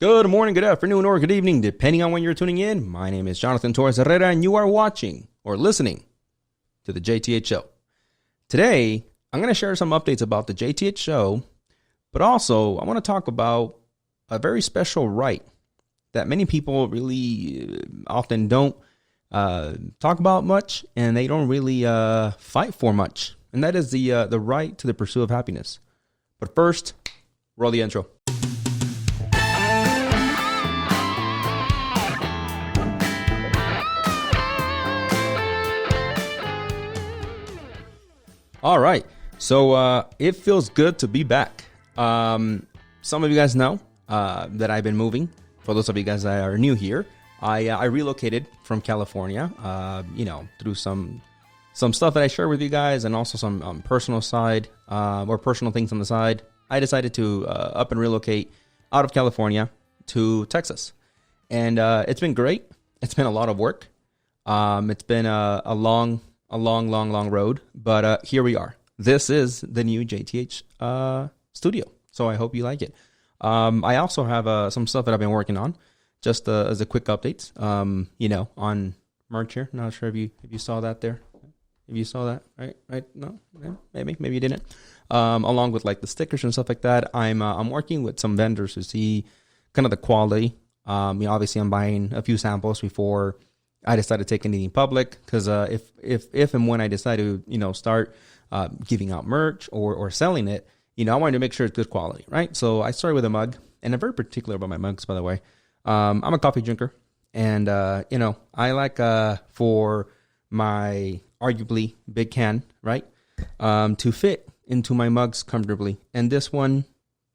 Good morning, good afternoon, or good evening, depending on when you're tuning in. My name is Jonathan Torres-Herrera, and you are watching or listening to the JTH show. Today, I'm going to share some updates about the JTH show, but also I want to talk about a very special right that many people really often don't talk about much, and they don't really fight for much, and that is the right to the pursuit of happiness. But first, roll the intro. All right, so it feels good to be back. Some of you guys know that I've been moving. For those of you guys that are new here, I relocated from California, through some stuff that I share with you guys, and also some personal side or personal things on the side. I decided to up and relocate out of California to Texas, and it's been great. It's been a lot of work. It's been a long road, but here we are. This is the new JTH studio, so I hope you like it. I also have some stuff that I've been working on, just as a quick update. On merch here. Not sure if you saw that there. If you saw that, right? No, maybe you didn't. Along with like the stickers and stuff like that, I'm working with some vendors to see kind of the quality. Obviously, I'm buying a few samples before I decide to take anything public, because if and when I decide to start giving out merch or selling it, I wanted to make sure it's good quality, right? So I started with a mug, and I'm very particular about my mugs, by the way. I'm a coffee drinker, and I like for my arguably big can, right, to fit into my mugs comfortably, and this one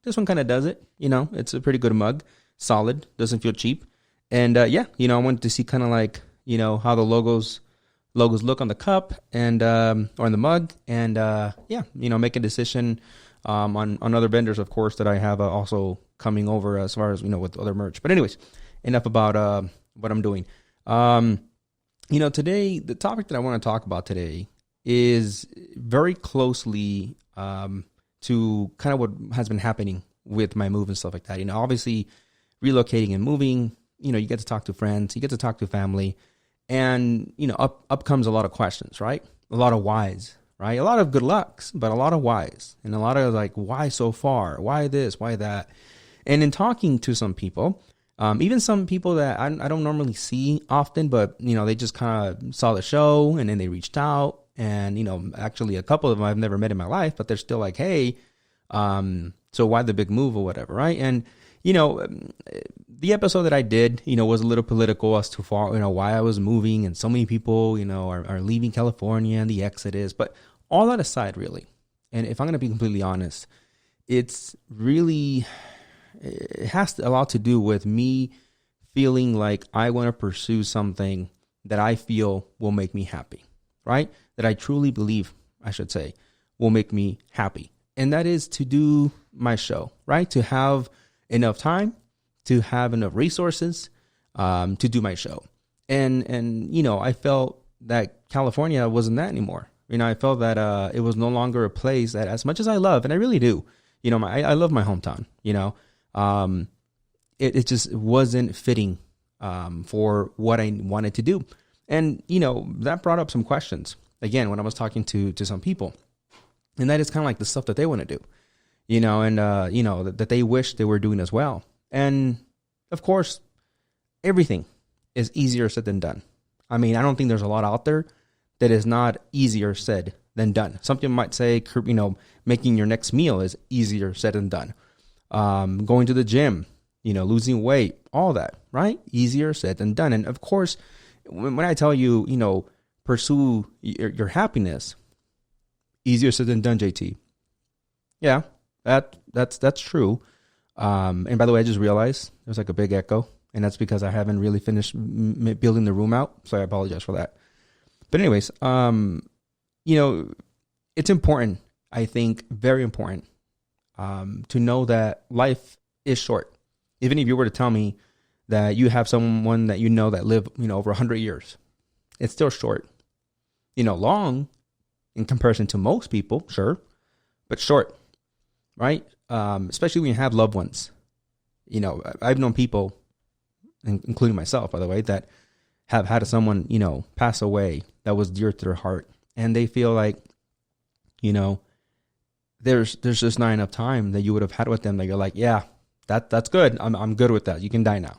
kind of does it. It's a pretty good mug, solid, doesn't feel cheap, and I wanted to see kind of like how the logos look on the cup and or on the mug, and make a decision on other vendors, of course, that I have also coming over as far as with other merch. But anyways, enough about what I'm doing. Today, the topic that I want to talk about today is very closely to kind of what has been happening with my move and stuff like that. Obviously relocating and moving, you get to talk to friends, you get to talk to family. And, up comes a lot of questions, right? A lot of whys, right? A lot of good lucks, but a lot of whys. And a lot of like, why so far? Why this? Why that? And in talking to some people, even some people that I don't normally see often, but, they just kind of saw the show and then they reached out. And, actually a couple of them I've never met in my life, but they're still like, hey, so why the big move or whatever, right? And, the episode that I did, was a little political as to why I was moving, and so many people, are leaving California and the exodus. But all that aside, really, and if I'm going to be completely honest, it has a lot to do with me feeling like I want to pursue something that I feel will make me happy, right? That I truly believe, I should say, will make me happy. And that is to do my show, right? To have enough time, to have enough resources to do my show. And I felt that California wasn't that anymore. I felt that it was no longer a place that, as much as I love, and I really do, I love my hometown, it just wasn't fitting for what I wanted to do. And, that brought up some questions, again, when I was talking to some people. And that is kind of like the stuff that they want to do. That they wish they were doing as well. And of course, everything is easier said than done. I don't think there's a lot out there that is not easier said than done. Something might say, making your next meal is easier said than done. Going to the gym, losing weight, all that, right? Easier said than done. And of course, when I tell you, pursue your happiness, easier said than done, JT. Yeah. That's true. And by the way, I just realized there's like a big echo, and that's because I haven't really finished building the room out. So I apologize for that. But anyways, it's important, I think, very important, to know that life is short. Even if you were to tell me that you have someone that that lived, over 100 years, it's still short. Long in comparison to most people, sure, but short. Right? Especially when you have loved ones. I've known people, including myself, by the way, that have had someone, pass away that was dear to their heart. And they feel like, there's just not enough time that you would have had with them that you're like, yeah, that's good. I'm good with that. You can die now.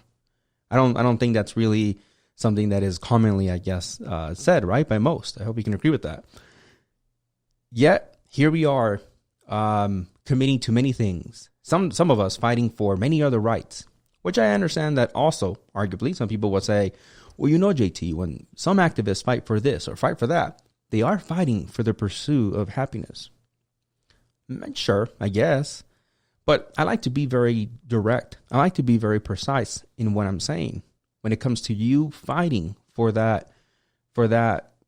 I don't think that's really something that is commonly, I guess, said, right, by most. I hope you can agree with that. Yet here we are, committing to many things. Some of us fighting for many other rights, which I understand that also, arguably, some people would say, well, JT, when some activists fight for this or fight for that, they are fighting for the pursuit of happiness. Sure, I guess. But I like to be very direct. I like to be very precise in what I'm saying when it comes to you fighting for that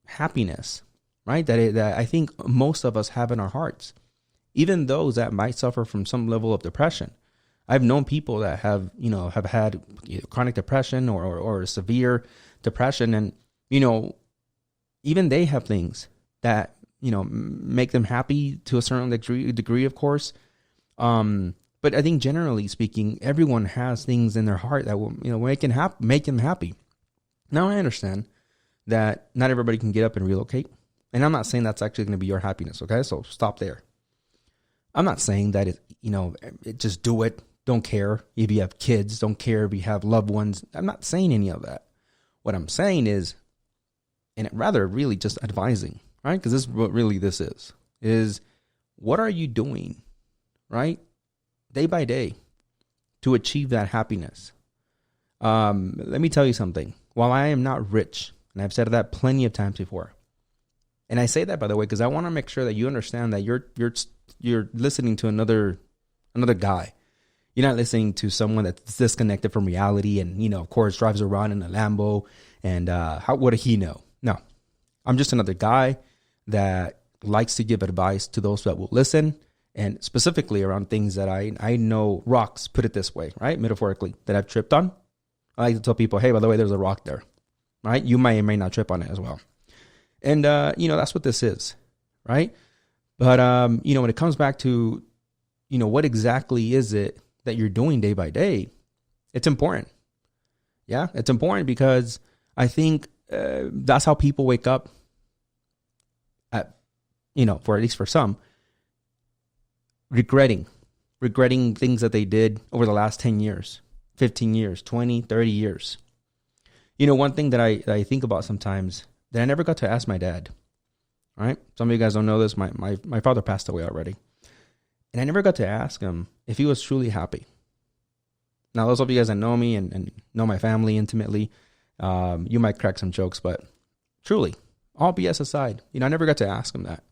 happiness, right? That I think most of us have in our hearts, even those that might suffer from some level of depression. I've known people that have had chronic depression or severe depression, and even they have things that make them happy to a certain degree, of course. But I think generally speaking, everyone has things in their heart that will make them happy. Now I understand that not everybody can get up and relocate, and I'm not saying that's actually going to be your happiness. Okay, so stop there. I'm not saying that it just do it. Don't care if you have kids. Don't care if you have loved ones. I'm not saying any of that. What I'm saying is, and rather really just advising, right? Because this is what really this is what are you doing, right? Day by day to achieve that happiness. Let me tell you something. While I am not rich, and I've said that plenty of times before, and I say that, by the way, because I want to make sure that you understand that you're listening to another guy. You're not listening to someone that's disconnected from reality and, of course, drives around in a Lambo and what does he know? No, I'm just another guy that likes to give advice to those that will listen, and specifically around things that I know rocks, put it this way, right? Metaphorically, that I've tripped on. I like to tell people, hey, by the way, there's a rock there, right? You may or may not trip on it as well. And, that's what this is, right? But, when it comes back to, what exactly is it that you're doing day by day, it's important. Yeah, it's important because I think that's how people wake up at least for some, regretting things that they did over the last 10 years, 15 years, 20, 30 years. One thing that I think about sometimes that I never got to ask my dad, right? Some of you guys don't know this. My father passed away already. And I never got to ask him if he was truly happy. Now, those of you guys that know me and know my family intimately, you might crack some jokes, but truly, all BS aside, I never got to ask him that.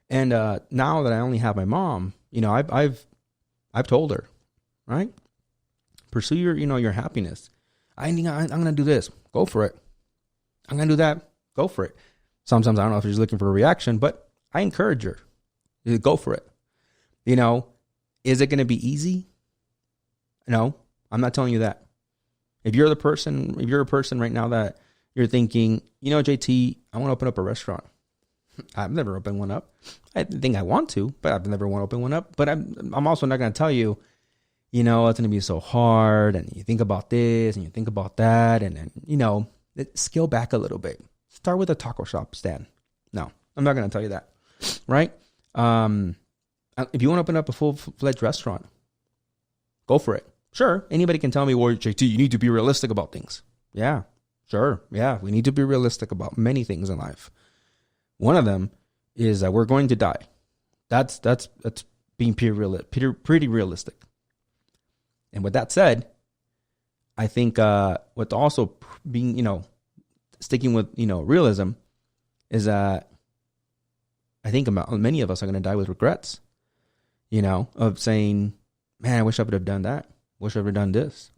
And now that I only have my mom, I've told her, right? Pursue your happiness. I'm gonna do this. Go for it. I'm gonna do that. Go for it. Sometimes I don't know if she's looking for a reaction, but I encourage her. Go for it. Is it going to be easy? No, I'm not telling you that. If you're a person right now that you're thinking, JT, I want to open up a restaurant. I've never opened one up. I think I want to, but I've never want to open one up. But I'm also not going to tell you, it's going to be so hard. And you think about this and you think about that. And then, scale back a little bit. Start with a taco shop stand. No, I'm not going to tell you that. Right? If you want to open up a full-fledged restaurant, go for it. Sure, anybody can tell me, well, JT, you need to be realistic about things. Yeah, sure. Yeah, we need to be realistic about many things in life. One of them is that we're going to die. That's being pretty realistic. And with that said, I think what's also being, sticking with, realism is that I think many of us are going to die with regrets, of saying, man, I wish I would have done that. Wish I would have done this.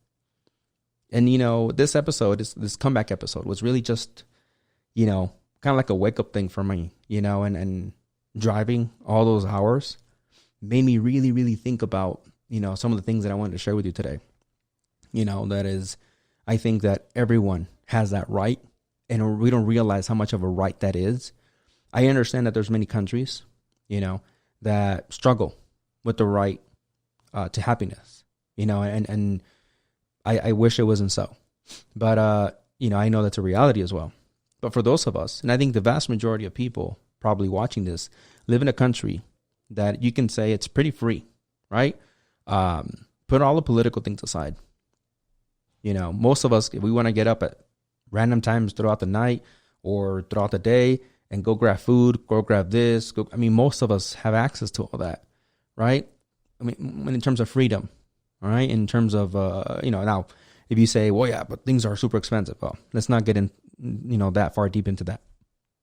And, this episode, this comeback episode was really just, kind of like a wake up thing for me, and driving all those hours made me really, really think about, some of the things that I wanted to share with you today. That is, I think that everyone has that right, and we don't realize how much of a right that is. I understand that there's many countries, that struggle with the right to happiness. and I wish it wasn't so. But, I know that's a reality as well. But for those of us, and I think the vast majority of people probably watching this live in a country that you can say it's pretty free, right? Put all the political things aside. Most of us, if we want to get up at random times throughout the night or throughout the day and go grab food, go grab this, most of us have access to all that, right? In terms of freedom, all right? In terms of, now, if you say, well, yeah, but things are super expensive. Well, let's not get in, that far deep into that.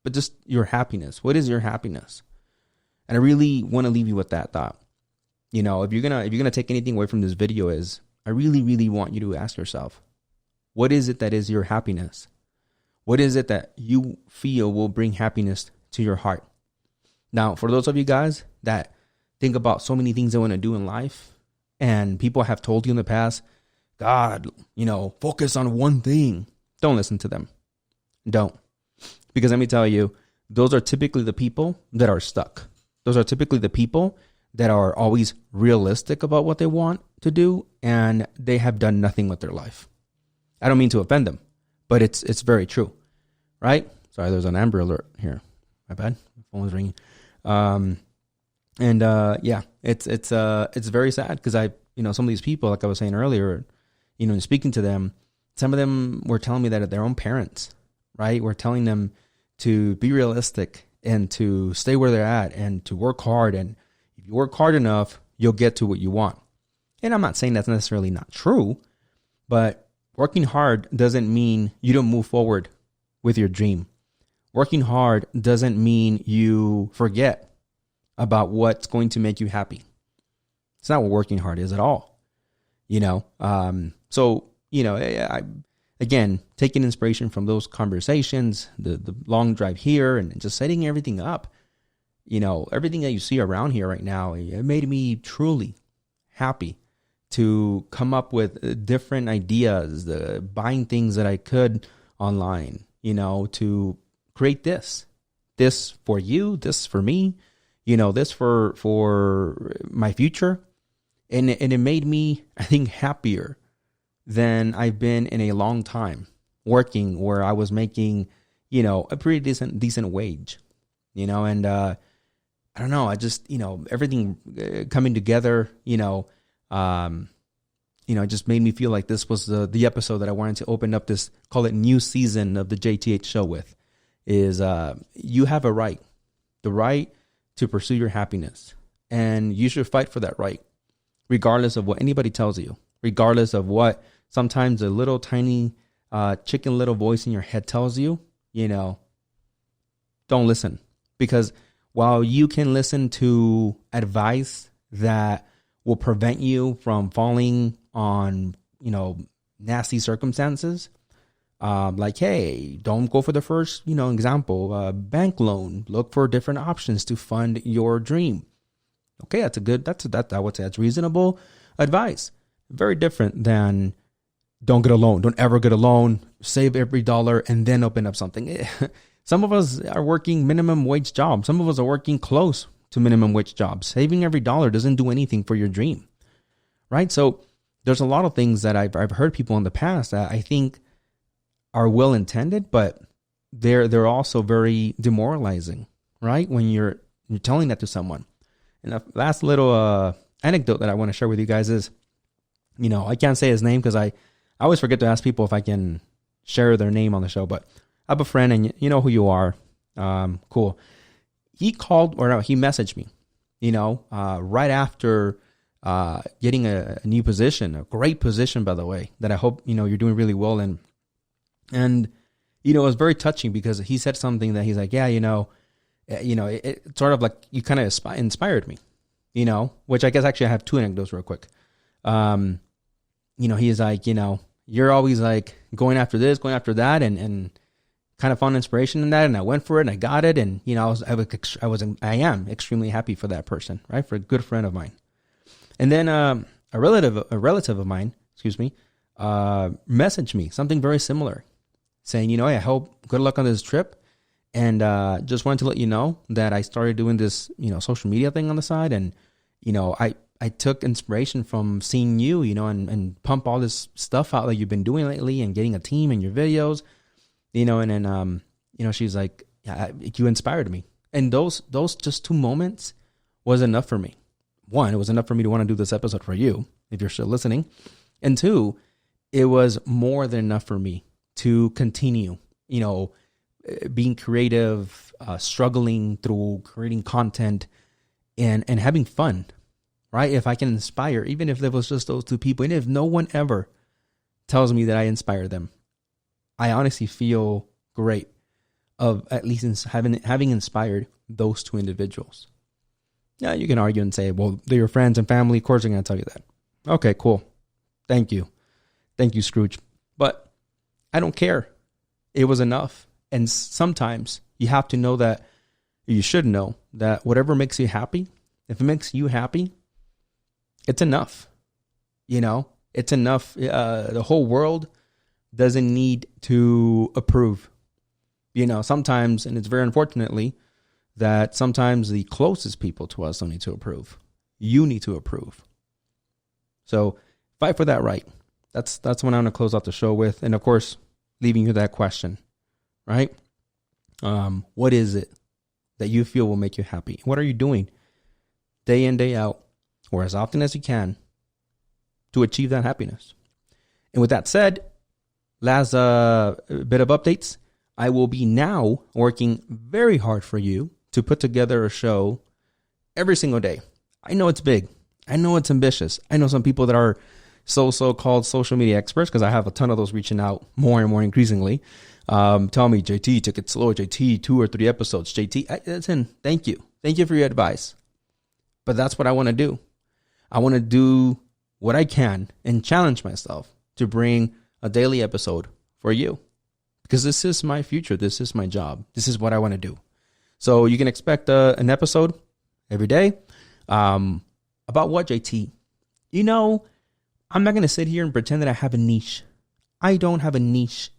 But just your happiness. What is your happiness? And I really want to leave you with that thought. If you're gonna take anything away from this video, is I really, really want you to ask yourself, what is it that is your happiness? What is it that you feel will bring happiness to your heart? Now, for those of you guys that think about so many things they want to do in life, and people have told you in the past, God, focus on one thing. Don't listen to them. Don't. Because let me tell you, those are typically the people that are stuck. Those are typically the people that are always realistic about what they want to do, and they have done nothing with their life. I don't mean to offend them, but it's very true, right? Sorry, there's an Amber Alert here. My bad. My phone was ringing. It's very sad because some of these people, like I was saying earlier, in speaking to them, some of them were telling me that their own parents, right, were telling them to be realistic and to stay where they're at and to work hard. And if you work hard enough, you'll get to what you want. And I'm not saying that's necessarily not true, but working hard doesn't mean you don't move forward with your dream. Working hard doesn't mean you forget about what's going to make you happy. It's not what working hard is at all. I again, taking inspiration from those conversations, the long drive here, and just setting everything up, everything that you see around here right now, it made me truly happy to come up with different ideas, buying things that I could online, to create this for you, this for me, this for my future. And it made me, I think, happier than I've been in a long time working, where I was making, a pretty decent wage, and I don't know, I just, everything coming together, it just made me feel like this was the episode that I wanted to open up this, call it new season of the JTH show with, is you have the right to pursue your happiness, and you should fight for that right, regardless of what anybody tells you, regardless of what sometimes a little tiny chicken little voice in your head tells you, don't listen. Because while you can listen to advice that will prevent you from falling on, nasty circumstances, like, hey, don't go for the first, example, bank loan, look for different options to fund your dream. Okay, I would say that's reasonable advice. Very different than don't get a loan. Don't ever get a loan. Save every dollar and then open up something. Some of us are working minimum wage jobs. Some of us are working close to minimum wage jobs. Saving every dollar doesn't do anything for your dream, right? So there's a lot of things that I've heard people in the past that I think are well intended, but they're also very demoralizing, right? When you're telling that to someone. And the last little anecdote that I want to share with you guys is, I can't say his name because I always forget to ask people if I can share their name on the show, but I have a friend and you know who you are. Cool. He messaged me, right after getting a new position, a great position, by the way, that I hope, you're doing really well in. And, it was very touching because he said something that he's like, yeah, it sort of like you kind of inspired me, which I guess actually I have two anecdotes real quick. He's like, you're always like going after this, going after that, and kind of found inspiration in that. And I went for it and I got it. And, I am extremely happy for that person, right? For a good friend of mine. And then, a relative of mine, messaged me something very similar saying, hey, I hope good luck on this trip. And, just wanted to let you know that I started doing this, social media thing on the side. And, I took inspiration from seeing you, and pump all this stuff out that you've been doing lately and getting a team in your videos, and then, she's like, yeah, you inspired me. And those just 2 moments was enough for me. 1, it was enough for me to want to do this episode for you, if you're still listening. And 2, it was more than enough for me to continue, being creative, struggling through creating content and having fun, right? If I can inspire, even if there was just those 2 people, and if no one ever tells me that I inspire them, I honestly feel great of at least having inspired those 2 individuals. Yeah, you can argue and say, well, they're your friends and family. Of course, they're going to tell you that. Okay, cool. Thank you. Thank you, Scrooge. But I don't care. It was enough. And sometimes you have to know that, you should know that whatever makes you happy, if it makes you happy, it's enough. It's enough. The whole world doesn't need to approve. Sometimes, and it's very unfortunately, that sometimes the closest people to us don't need to approve. You need to approve. So fight for that right. That's what I'm going to close out the show with. And of course, leaving you that question, right? What is it that you feel will make you happy? What are you doing day in, day out, or as often as you can to achieve that happiness? And with that said, last bit of updates. I will be now working very hard for you to put together a show every single day. I know it's big. I know it's ambitious. I know some people that are so-called social media experts, because I have a ton of those reaching out more and more increasingly. Tell me, JT, took it slow. JT, 2 or 3 episodes. JT, listen, thank you. Thank you for your advice. But that's what I want to do. I want to do what I can and challenge myself to bring a daily episode for you. Because this is my future. This is my job. This is what I want to do. So you can expect an episode every day. About what, JT? I'm not going to sit here and pretend that I have a niche. I don't have a niche.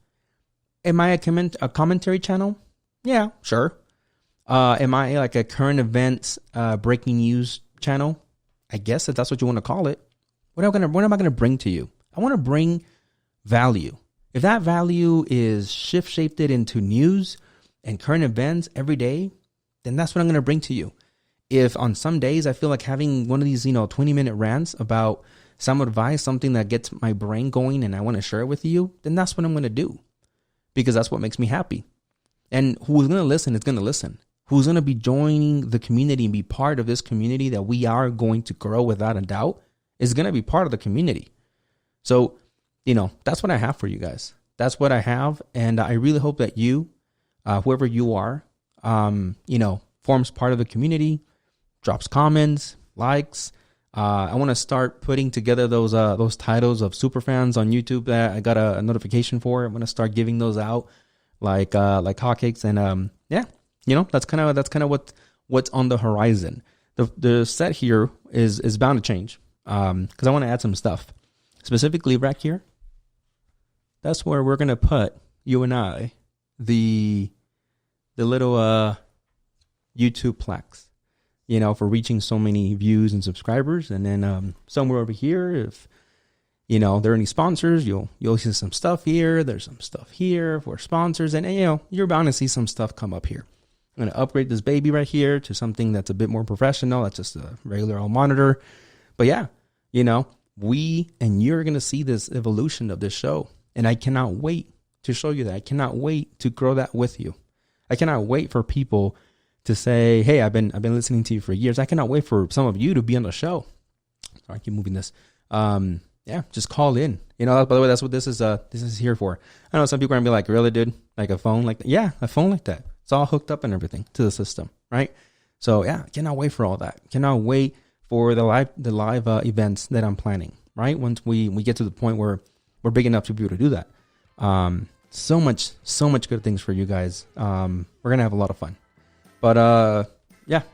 Am I a commentary channel? Yeah, sure. Am I like a current events breaking news channel? I guess if that's what you want to call it. What am I going to bring to you? I want to bring value. If that value is shaped it into news and current events every day, then that's what I'm going to bring to you. If on some days I feel like having one of these, 20-minute rants about some advice, something that gets my brain going and I want to share it with you, then that's what I'm going to do, because that's what makes me happy. And who's going to listen is going to listen. Who's going to be joining the community and be part of this community that we are going to grow without a doubt is going to be part of the community. So, that's what I have for you guys. That's what I have. And I really hope that you, whoever you are, forms part of the community, drops comments, likes. I want to start putting together those titles of superfans on YouTube that I got a notification for. I'm going to start giving those out like hotcakes. And that's kind of what's on the horizon. The set here is bound to change because I want to add some stuff. Specifically right here, that's where we're going to put, you and I, the little YouTube plaques, for reaching so many views and subscribers. And then somewhere over here, if, there are any sponsors, you'll see some stuff here. There's some stuff here for sponsors. And, you're bound to see some stuff come up here. I'm going to upgrade this baby right here to something that's a bit more professional. That's just a regular old monitor. But yeah, we and you're going to see this evolution of this show. And I cannot wait to show you that. I cannot wait to grow that with you. I cannot wait for people to say, hey, I've been listening to you for years. I cannot wait for some of you to be on the show. Sorry, I keep moving this. Just call in. By the way, that's what this is here for. I know some people are going to be like, really, dude? Like a phone like that? Yeah, a phone like that. It's all hooked up and everything to the system, right? So yeah, cannot wait for all that. Cannot wait for the live events that I'm planning, right? Once we get to the point where we're big enough to be able to do that. So much good things for you guys. We're going to have a lot of fun. But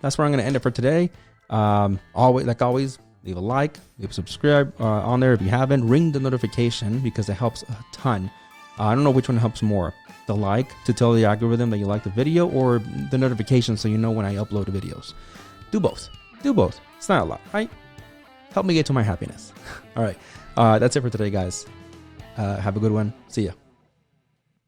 that's where I'm going to end it for today. Always, leave a like, leave a subscribe on there if you haven't. Ring the notification because it helps a ton. I don't know which one helps more. The like to tell the algorithm that you like the video, or the notification so you know when I upload the videos. Do both. It's not a lot, right? help me get to my happiness. All right. That's it for today, guys. Have a good one. See ya.